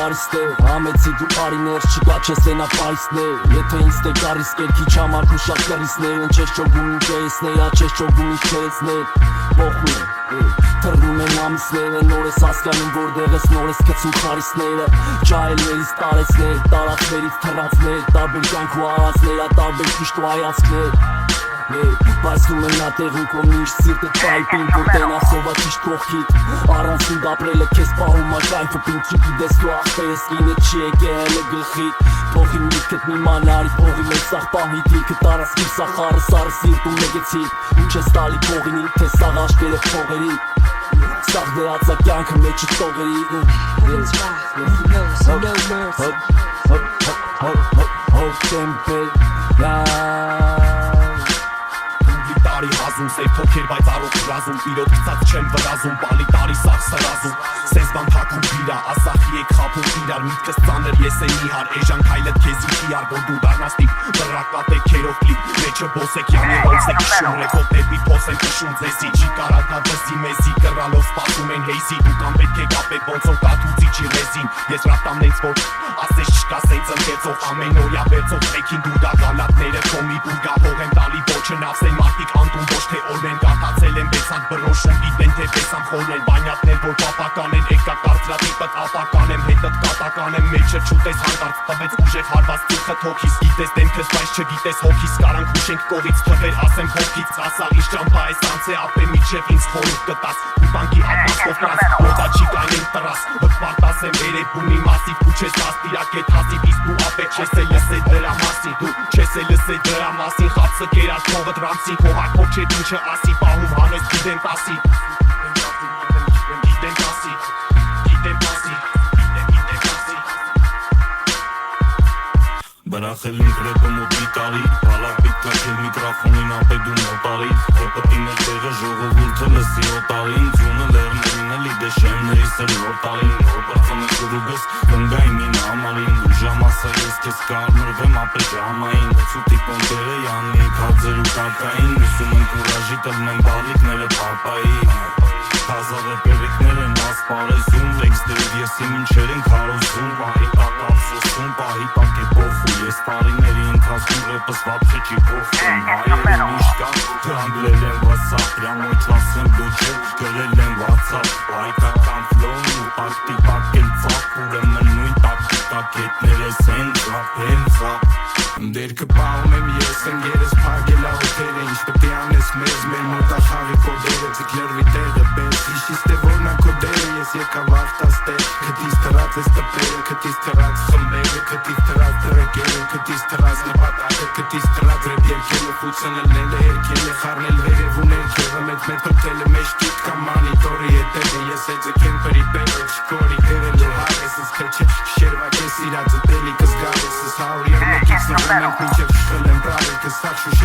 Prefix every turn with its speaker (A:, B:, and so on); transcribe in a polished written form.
A: արիստե Համեցի դու արիներ չկա չես ենա պայսներ Եթե ինձ տե կարիս կերքի չամարք ու շատ կրիսներ Ընչես ճոգում ինչ էսներ, աչես ճոգում ինչ չեսներ Պոխում է, թռնում են ամիսները Նոր ես հասկանում որտեղ ես նոր ես կծում խարիսները Ջահելներից տարեցներ, տարածներից թռածներ Տարբեր կյանք ու արածներ, տարբեր ճիշտ ու հայացքներ Բայց դու մենատեղում կո միշտ սիրտը տայպին Որ տենասովա ճիշտ կողքիտ Առանց ինդ ապրելը կեզ պահում ակայնքը պինչի Գիտես դու աղբերես ինը չի եկե հելը գլխիտ Փողի միտքդ մի մանարի փողի մեծ սաղ պահիտ Իլքը տարաս կիր սախարը սարը սիրտում մեգեցիտ Ինչ ես տալի փողին իլ թե սաղ աշկերը փողերի Սաղ դրածա կյանքը մեջը տողերի
B: Հազում սեյվ թոքեր բայց առոք ռազում Իրոտ կծած չեմ վրազում Բալի տարի սաղ սրազում Սեզբան թակում վիրա Ասախի եկ խապում իրար Միտքս ծանր ես են իհար Էժան քայլդ քեզ իքիար Որ դու դարնաս տիպ Բրակատ է քերով կլիպ Մեջը բոսեք յանի հոլս է կշում Ռեկոտ դեպի փոս են կշում ձեզի Չի կարակա դզի մեզի Կռալով սպասում են հեյզի Դու կամ պետք է կապեք ոնցով կատուցի չի ռեզին Ես ռատամն ենք որ ասես չկա սենց ընկեցող Ամեն օրյա վերցող մեքին դու դա գալատները Կոմի բուրգա փող եմ տալի ոչը նավսեն մարդիկ անդում Ոչ թե օրն են կատացել են բեսանք բրոշում Գիտեն թե բեսամ խոլ են բանյատներ որ պապական են Եկա կարծրատիպըտ ապական եմ հետըտ կատական եմ Մեջը չուտես հանդարց տվեց ուժեղ հարված ծուխը թոքիս Գիտես դեմքս բայց չգիտես հոգիս Կարանք ուշենք կողից թվեր ասեմ հոգից Ասա իշ ճամպա ես անցե ապե միջև ինձ խորուտ կտաս Ու տանկի ատմասով կրանց Ոտա չի կայնին տրաս Հպարտաս եմ երեկ բունի մասիվ Ու չես աստիրակ էտ հասիվ իսկ դու ապետ չես է լսե դրա մասին Դու չես է լսե դրա մասին Խացը կերար փողը դրանցին Քո հարկով չէ ինչը ասի Պահում հանոց գիտեմ տասի Գիտեմ տասի Գիտեմ տասի Գիտեմ տասի
C: Բրախել ինք ռեպը մոտի տարի Բալակ պիտ կաշել միկրաֆոնին ապեդու մոտարի Հեպտին էր տեղը ժողովուրդը լսի օտարին Ձյունը լերներին էլի դեշեմների սրի օտարին Հոպրծն է կրուգս կնգայնին համարին Ու ժամասա ես կեզ կարմրվեմ ապե ժամային Սուտի պոնտերը յանի կածեր ու կարկային Ուսում են կուրաժի տնեն բալիկները պապայի Հազար էպերիկներ են ասպարեզում Տեքստերով ես իմ ինչեր են կարոզում Պահի տակ ափսոսում, պահի տակ է պոխում Ես տարիների ընթացքում ռեպս վապշե չի պոխում Հայերին իշ կա, դրանգլել են վասապ Պրյամ ոչվասեմ դուչել, գրել են վացապ Հայկական ֆլոն ու ակտի տակ էլ ծապ Ուրեմն նույն տակտիկա կետներս են ծապ, են ծապ Դերքը պահում եմ ես եմ երես պագել աղոտերը Ինչ պետ է անես մեզ մեր մոտ ախաղի կոդերը Ձիք լրվի տեղը պես Իշիս թե որնա կոդերը ես եկավ աղտաս տեր Քտիս թրած ես տպերը, քտիս թրած խմբերը Քտիս թրած դրեկերը, քտիս թրած նպատակը Քտիս թրած ռեպ երկելը, խուցնելնելը Հերքելը, խարնել վերև ու ներքևը Մեծ փրտելը մեջ տիտ կամ մանիտորի հետևը Ես էձը կեմպերի պերը, չկորի դերել ու հարեսս Քեչը շերվակ ես իրաձը տելի կզգավեսս Հաուր երմեկից նվում ենք մինչև շխել եմ բրավեր Կսաք շուշ